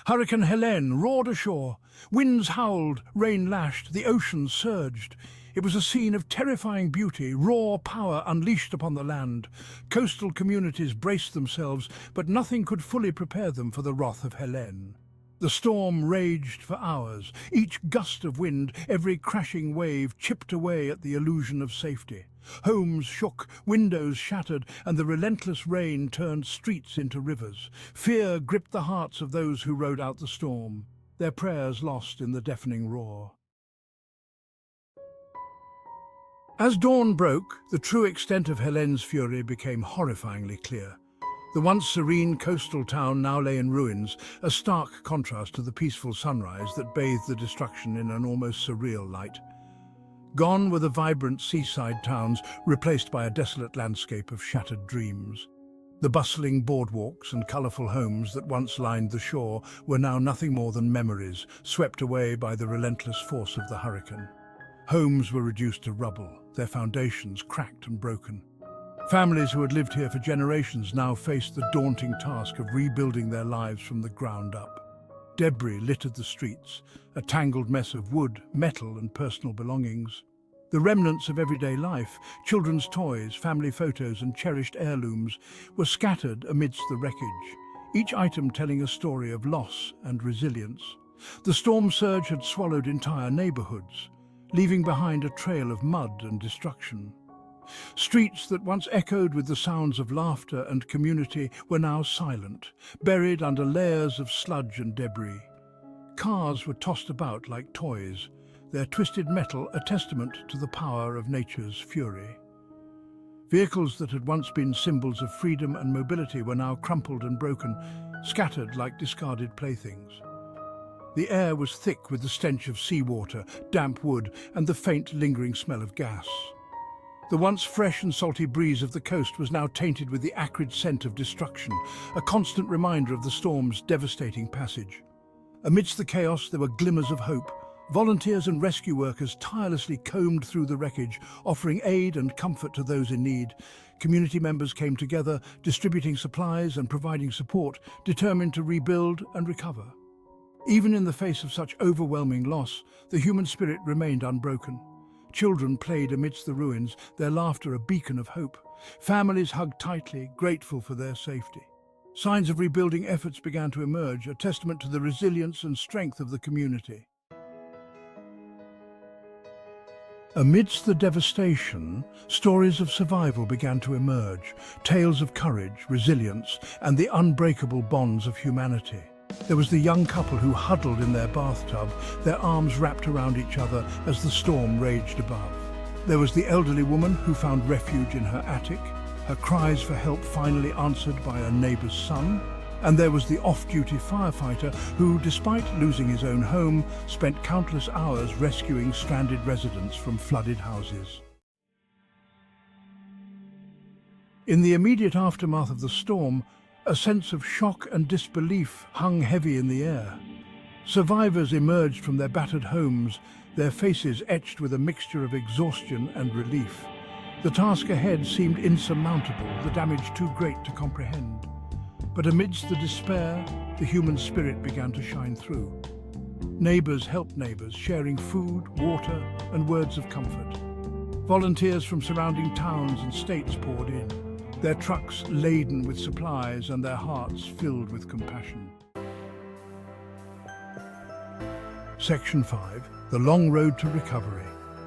Hurricane Helene roared ashore. Winds howled, rain lashed, the ocean surged. It was a scene of terrifying beauty, raw power unleashed upon the land. Coastal communities braced themselves, but nothing could fully prepare them for the wrath of Helene. The storm raged for hours. Each gust of wind, every crashing wave chipped away at the illusion of safety. Homes shook, windows shattered, and the relentless rain turned streets into rivers. Fear gripped the hearts of those who rode out the storm, their prayers lost in the deafening roar. As dawn broke, the true extent of Helene's fury became horrifyingly clear. The once serene coastal town now lay in ruins, a stark contrast to the peaceful sunrise that bathed the destruction in an almost surreal light. Gone were the vibrant seaside towns, replaced by a desolate landscape of shattered dreams. The bustling boardwalks and colourful homes that once lined the shore were now nothing more than memories, swept away by the relentless force of the hurricane. Homes were reduced to rubble, their foundations cracked and broken. Families who had lived here for generations now faced the daunting task of rebuilding their lives from the ground up. Debris littered the streets, a tangled mess of wood, metal and personal belongings. The remnants of everyday life, children's toys, family photos and cherished heirlooms were scattered amidst the wreckage, each item telling a story of loss and resilience. The storm surge had swallowed entire neighborhoods, leaving behind a trail of mud and destruction. Streets that once echoed with the sounds of laughter and community were now silent, buried under layers of sludge and debris. Cars were tossed about like toys, their twisted metal a testament to the power of nature's fury. Vehicles that had once been symbols of freedom and mobility were now crumpled and broken, scattered like discarded playthings. The air was thick with the stench of seawater, damp wood, and the faint, lingering smell of gas. The once fresh and salty breeze of the coast was now tainted with the acrid scent of destruction, a constant reminder of the storm's devastating passage. Amidst the chaos, there were glimmers of hope. Volunteers and rescue workers tirelessly combed through the wreckage, offering aid and comfort to those in need. Community members came together, distributing supplies and providing support, determined to rebuild and recover. Even in the face of such overwhelming loss, the human spirit remained unbroken. Children played amidst the ruins, their laughter a beacon of hope. Families hugged tightly, grateful for their safety. Signs of rebuilding efforts began to emerge, a testament to the resilience and strength of the community. Amidst the devastation, stories of survival began to emerge, tales of courage, resilience, and the unbreakable bonds of humanity. There was the young couple who huddled in their bathtub, their arms wrapped around each other as the storm raged above. There was the elderly woman who found refuge in her attic, her cries for help finally answered by a neighbour's son. And there was the off-duty firefighter who, despite losing his own home, spent countless hours rescuing stranded residents from flooded houses. In the immediate aftermath of the storm, a sense of shock and disbelief hung heavy in the air. Survivors emerged from their battered homes, their faces etched with a mixture of exhaustion and relief. The task ahead seemed insurmountable, the damage too great to comprehend. But amidst the despair, the human spirit began to shine through. Neighbours helped neighbours, sharing food, water, and words of comfort. Volunteers from surrounding towns and states poured in, their trucks laden with supplies and their hearts filled with compassion. Section 5. The Long Road to Recovery.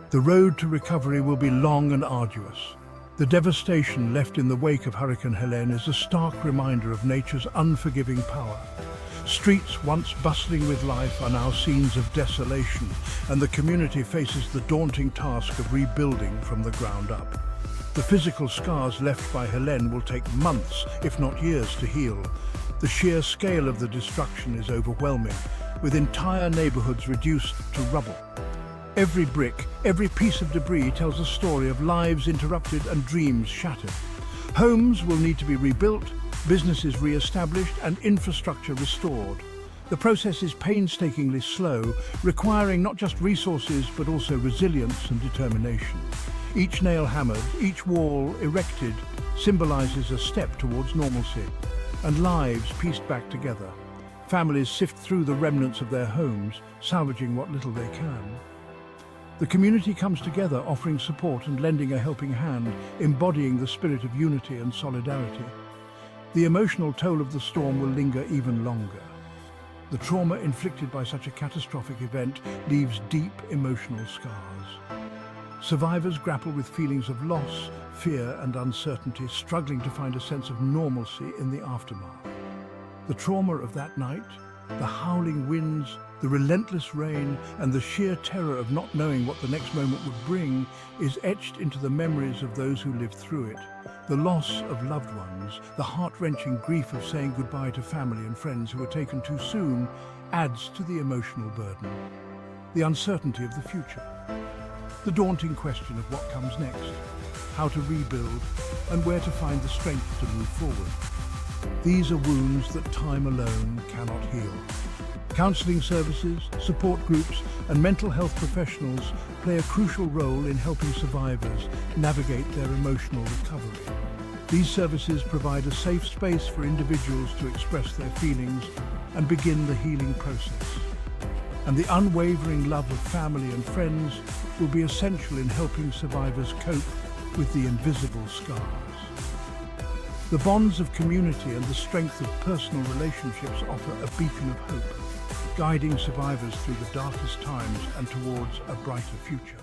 The road to recovery will be long and arduous. The devastation left in the wake of Hurricane Helene is a stark reminder of nature's unforgiving power. Streets once bustling with life are now scenes of desolation, and the community faces the daunting task of rebuilding from the ground up. The physical scars left by Helene will take months, if not years, to heal. The sheer scale of the destruction is overwhelming, with entire neighborhoods reduced to rubble. Every brick, every piece of debris tells a story of lives interrupted and dreams shattered. Homes will need to be rebuilt, businesses re-established, and infrastructure restored. The process is painstakingly slow, requiring not just resources but also resilience and determination. Each nail hammered, each wall erected, symbolizes a step towards normalcy, and lives pieced back together. Families sift through the remnants of their homes, salvaging what little they can. The community comes together, offering support and lending a helping hand, embodying the spirit of unity and solidarity. The emotional toll of the storm will linger even longer. The trauma inflicted by such a catastrophic event leaves deep emotional scars. Survivors grapple with feelings of loss, fear and uncertainty, struggling to find a sense of normalcy in the aftermath. The trauma of that night, the howling winds, the relentless rain, and the sheer terror of not knowing what the next moment would bring is etched into the memories of those who lived through it. The loss of loved ones, the heart-wrenching grief of saying goodbye to family and friends who were taken too soon, adds to the emotional burden. The uncertainty of the future, the daunting question of what comes next, how to rebuild, and where to find the strength to move forward. These are wounds that time alone cannot heal. Counseling services, support groups, and mental health professionals play a crucial role in helping survivors navigate their emotional recovery. These services provide a safe space for individuals to express their feelings and begin the healing process. And the unwavering love of family and friends will be essential in helping survivors cope with the invisible scars. The bonds of community and the strength of personal relationships offer a beacon of hope, guiding survivors through the darkest times and towards a brighter future.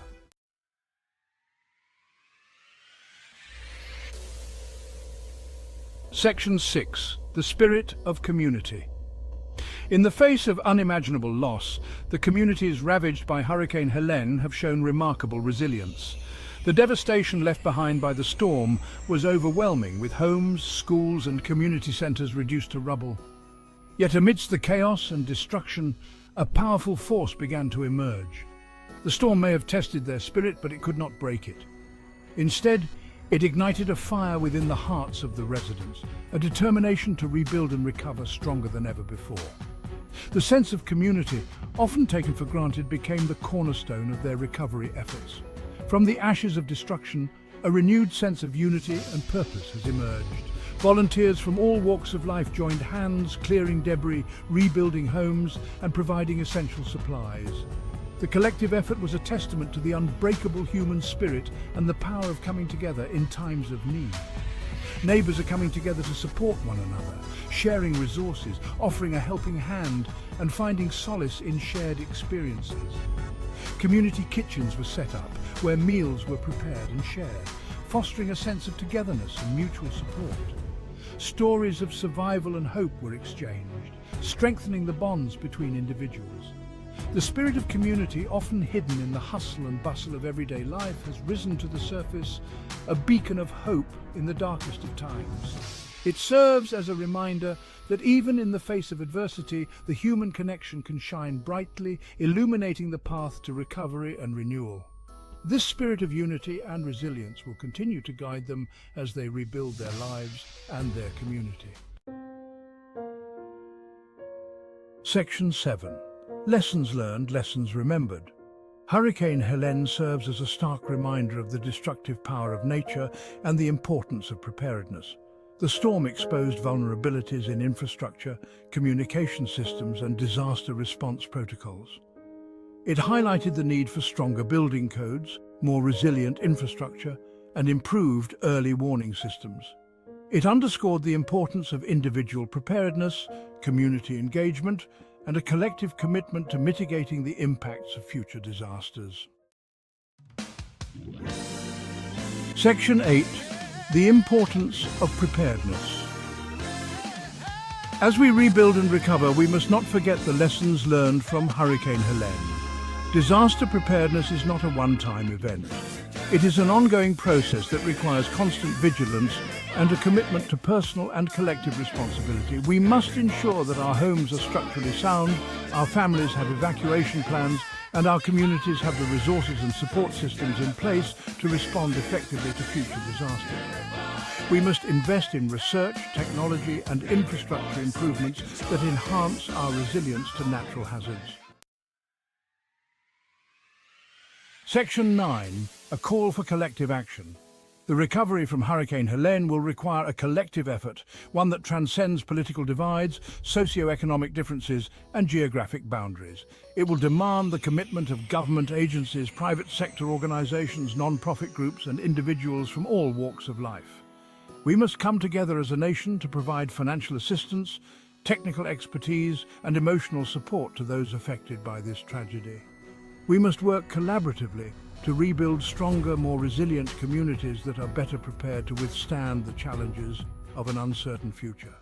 Section 6. The Spirit of Community. In the face of unimaginable loss, the communities ravaged by Hurricane Helene have shown remarkable resilience. The devastation left behind by the storm was overwhelming, with homes, schools and community centres reduced to rubble. Yet amidst the chaos and destruction, a powerful force began to emerge. The storm may have tested their spirit, but it could not break it. Instead, it ignited a fire within the hearts of the residents, a determination to rebuild and recover stronger than ever before. The sense of community, often taken for granted, became the cornerstone of their recovery efforts. From the ashes of destruction, a renewed sense of unity and purpose has emerged. Volunteers from all walks of life joined hands, clearing debris, rebuilding homes, and providing essential supplies. The collective effort was a testament to the unbreakable human spirit and the power of coming together in times of need. Neighbours are coming together to support one another, sharing resources, offering a helping hand, and finding solace in shared experiences. Community kitchens were set up, where meals were prepared and shared, fostering a sense of togetherness and mutual support. Stories of survival and hope were exchanged, strengthening the bonds between individuals. The spirit of community, often hidden in the hustle and bustle of everyday life, has risen to the surface, a beacon of hope in the darkest of times. It serves as a reminder that even in the face of adversity, the human connection can shine brightly, illuminating the path to recovery and renewal. This spirit of unity and resilience will continue to guide them as they rebuild their lives and their community. Section 7. Lessons learned, lessons remembered. Hurricane Helene serves as a stark reminder of the destructive power of nature and the importance of preparedness. The storm exposed vulnerabilities in infrastructure, communication systems, and disaster response protocols. It highlighted the need for stronger building codes, more resilient infrastructure, and improved early warning systems. It underscored the importance of individual preparedness, community engagement, and a collective commitment to mitigating the impacts of future disasters. Section 8. The importance of preparedness. As we rebuild and recover, we must not forget the lessons learned from Hurricane Helene. Disaster preparedness is not a one-time event. It is an ongoing process that requires constant vigilance and a commitment to personal and collective responsibility. We must ensure that our homes are structurally sound, our families have evacuation plans, and our communities have the resources and support systems in place to respond effectively to future disasters. We must invest in research, technology, and infrastructure improvements that enhance our resilience to natural hazards. Section 9. A call for collective action. The recovery from Hurricane Helene will require a collective effort, one that transcends political divides, socio-economic differences, and geographic boundaries. It will demand the commitment of government agencies, private sector organizations, non-profit groups, and individuals from all walks of life. We must come together as a nation to provide financial assistance, technical expertise, and emotional support to those affected by this tragedy. We must work collaboratively to rebuild stronger, more resilient communities that are better prepared to withstand the challenges of an uncertain future.